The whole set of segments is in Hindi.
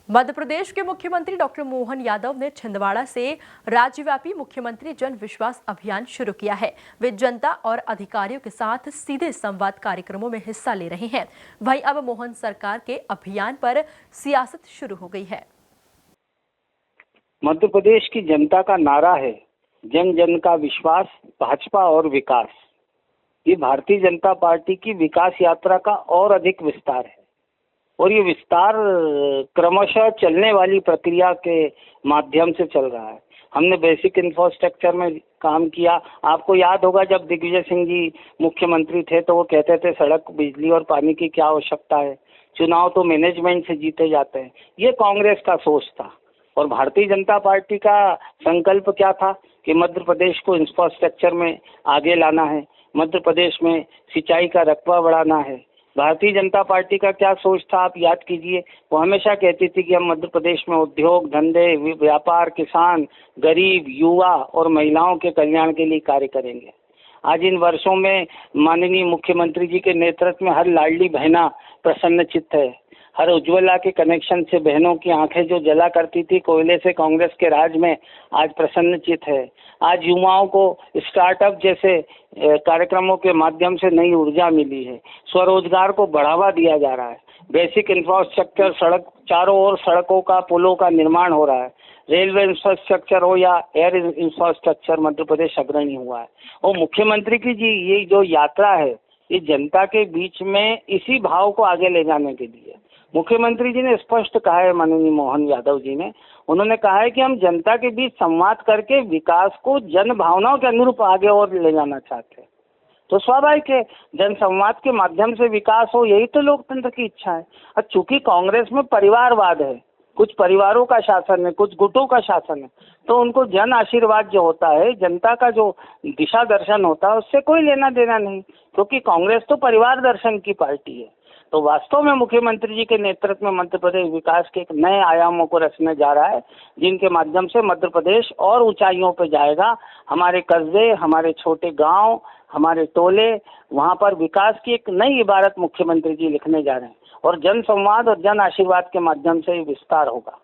मध्य प्रदेश के मुख्यमंत्री डॉक्टर मोहन यादव ने छिंदवाड़ा से राज्यव्यापी मुख्यमंत्री जन विश्वास अभियान शुरू किया है। वे जनता और अधिकारियों के साथ सीधे संवाद कार्यक्रमों में हिस्सा ले रहे हैं। वहीं अब मोहन सरकार के अभियान पर सियासत शुरू हो गई है। मध्य प्रदेश की जनता का नारा है जन जन का विश्वास, भाजपा और विकास। ये भारतीय जनता पार्टी की विकास यात्रा का और अधिक विस्तार है और ये विस्तार क्रमशः चलने वाली प्रक्रिया के माध्यम से चल रहा है। हमने बेसिक इंफ्रास्ट्रक्चर में काम किया। आपको याद होगा जब दिग्विजय सिंह जी मुख्यमंत्री थे तो वो कहते थे सड़क, बिजली और पानी की क्या आवश्यकता है, चुनाव तो मैनेजमेंट से जीते जाते हैं। ये कांग्रेस का सोच था और भारतीय जनता पार्टी का संकल्प क्या था कि मध्य प्रदेश को इंफ्रास्ट्रक्चर में आगे लाना है, मध्य प्रदेश में सिंचाई का रकबा बढ़ाना है। भारतीय जनता पार्टी का क्या सोच था आप याद कीजिए। वो हमेशा कहती थी कि हम मध्य प्रदेश में उद्योग, धंधे, व्यापार, किसान, गरीब, युवा और महिलाओं के कल्याण के लिए कार्य करेंगे। आज इन वर्षों में माननीय मुख्यमंत्री जी के नेतृत्व में हर लाडली बहना प्रसन्नचित्त है। हर उज्ज्वला के कनेक्शन से बहनों की आंखें जो जला करती थी कोयले से कांग्रेस के राज में, आज प्रसन्नचित्त है। आज युवाओं को स्टार्टअप जैसे कार्यक्रमों के माध्यम से नई ऊर्जा मिली है। स्वरोजगार को बढ़ावा दिया जा रहा है। बेसिक इंफ्रास्ट्रक्चर, सड़क, चारों ओर सड़कों का, पुलों का निर्माण हो रहा है। रेलवे इंफ्रास्ट्रक्चर हो या एयर इंफ्रास्ट्रक्चर, मध्य प्रदेश अग्रणी हुआ है। और मुख्यमंत्री की जी ये जो यात्रा है ये जनता के बीच में इसी भाव को आगे ले जाने के लिए मुख्यमंत्री जी ने स्पष्ट कहा है, माननीय मोहन यादव जी ने, उन्होंने कहा है कि हम जनता के बीच संवाद करके विकास को जन भावनाओं के अनुरूप आगे और ले जाना चाहते हैं। तो स्वाभाविक है जन संवाद के माध्यम से विकास हो, यही तो लोकतंत्र की इच्छा है। और चूंकि कांग्रेस में परिवारवाद है, कुछ परिवारों का शासन है, कुछ गुटों का शासन है, तो उनको जन आशीर्वाद जो होता है, जनता का जो दिशा दर्शन होता है, उससे कोई लेना देना नहीं, क्योंकि कांग्रेस तो परिवार दर्शन की पार्टी है। तो वास्तव में मुख्यमंत्री जी के नेतृत्व में मध्य प्रदेश विकास के एक नए आयामों को रचने जा रहा है, जिनके माध्यम से मध्य प्रदेश और ऊंचाइयों पर जाएगा। हमारे कस्बे, हमारे छोटे गांव, हमारे टोले, वहां पर विकास की एक नई इबारत मुख्यमंत्री जी लिखने जा रहे हैं और जन संवाद और जन आशीर्वाद के माध्यम से विस्तार होगा।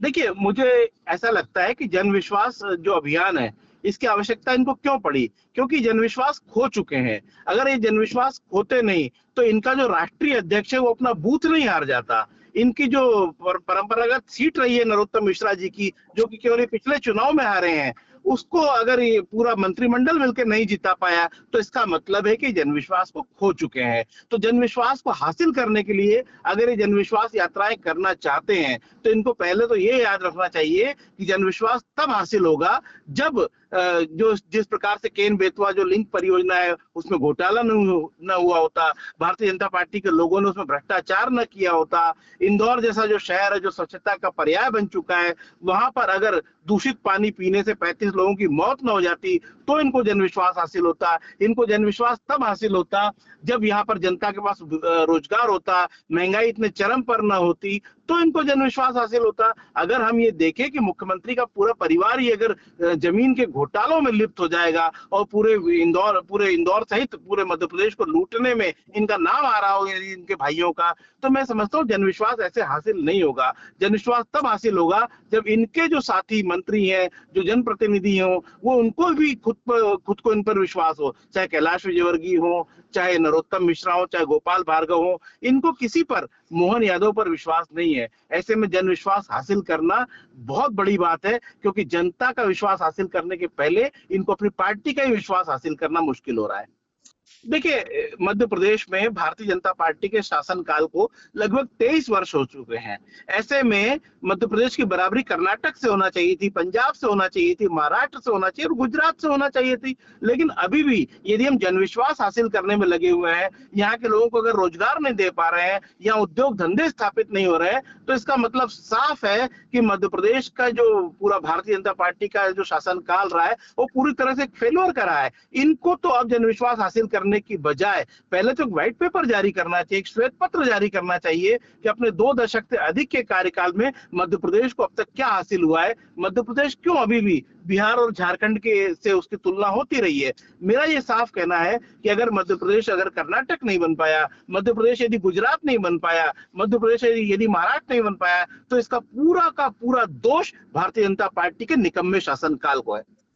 देखिए, मुझे ऐसा लगता है कि जन विश्वास जो अभियान है इसकी आवश्यकता इनको क्यों पड़ी, क्योंकि जनविश्वास खो चुके हैं। अगर ये जनविश्वास खोते नहीं तो इनका जो राष्ट्रीय अध्यक्ष है वो अपना बूथ नहीं हार जाता। इनकी जो परंपरागत सीट रही है नरोत्तम मिश्रा जी की, जो कि केवल पिछले चुनाव में हारे हैं, उसको अगर ये पूरा मंत्रिमंडल मिलकर नहीं जिता पाया तो इसका मतलब है कि जनविश्वास को खो चुके हैं। तो जनविश्वास को हासिल करने के लिए अगर ये जनविश्वास यात्राएं करना चाहते हैं तो इनको पहले तो ये याद रखना चाहिए कि जनविश्वास तब हासिल होगा जब जो जिस प्रकार से केन बेतवा जो लिंक परियोजना है उसमें घोटाला न हुआ होता, भारतीय जनता पार्टी के लोगों ने उसमें भ्रष्टाचार न किया होता, इंदौर जैसा जो शहर है जो स्वच्छता का पर्याय बन चुका है, वहां पर अगर दूषित पानी पीने से 35 लोगों की मौत न हो जाती तो इनको जनविश्वास हासिल होता। इनको जनविश्वास तब हासिल होता जब यहाँ पर जनता के पास रोजगार होता, महंगाई इतने चरम पर न होती, तो इनको जनविश्वास हासिल होता। अगर हम ये देखें कि मुख्यमंत्री का पूरा परिवार ही अगर जमीन के घोटालों में लिप्त हो जाएगा और पूरे इंदौर सहित पूरे मध्य प्रदेश को लूटने में इनका नाम आ रहा होगा इनके भाइयों का, तो मैं समझता हूँ जनविश्वास ऐसे हासिल नहीं होगा। जनविश्वास तब हासिल होगा जब इनके जो साथी मंत्री हैं, जो जनप्रतिनिधि हो, वो उनको भी खुद को इन पर विश्वास हो, चाहे कैलाश विजयवर्गीय हो, चाहे नरोत्तम मिश्रा हो, चाहे गोपाल भार्गव हो, इनको किसी पर, मोहन यादव पर विश्वास नहीं है। ऐसे में जन विश्वास हासिल करना बहुत बड़ी बात है, क्योंकि जनता का विश्वास हासिल करने के पहले इनको अपनी पार्टी का ही विश्वास हासिल करना मुश्किल हो रहा है। देखिए, मध्य प्रदेश में भारतीय जनता पार्टी के शासनकाल को लगभग 23 वर्ष हो चुके हैं। ऐसे में मध्य प्रदेश की बराबरी कर्नाटक से होना चाहिए थी, पंजाब से होना चाहिए थी, महाराष्ट्र से होना चाहिए और गुजरात से होना चाहिए थी। लेकिन अभी भी यदि हम जनविश्वास हासिल करने में लगे हुए हैं, यहाँ के लोगों को अगर रोजगार नहीं दे पा रहे हैं या उद्योग धंधे स्थापित नहीं हो रहे हैं, तो इसका मतलब साफ है कि मध्य प्रदेश का जो पूरा भारतीय जनता पार्टी का जो शासनकाल रहा है वो पूरी तरह से फेल्योर का रहा है। इनको तो अब जनविश्वास हासिल करने की बजाय पहले तो एक व्हाइट पेपर जारी करना चाहिए, एक श्वेत पत्र जारी करना चाहिए कि अपने 2 दशक से अधिक के कार्यकाल में मध्य प्रदेश को अब तक क्या हासिल हुआ है, मध्य प्रदेश क्यों अभी भी बिहार और झारखंड के से उसकी तुलना होती रही है। मेरा ये साफ कहना है कि अगर मध्य प्रदेश, अगर कर्नाटक नहीं बन पाया, मध्य प्रदेश यदि गुजरात नहीं बन पाया, मध्य प्रदेश यदि महाराष्ट्र नहीं बन पाया, तो इसका पूरा का पूरा दोष भारतीय जनता पार्टी के निकम्मे शासनकाल को है।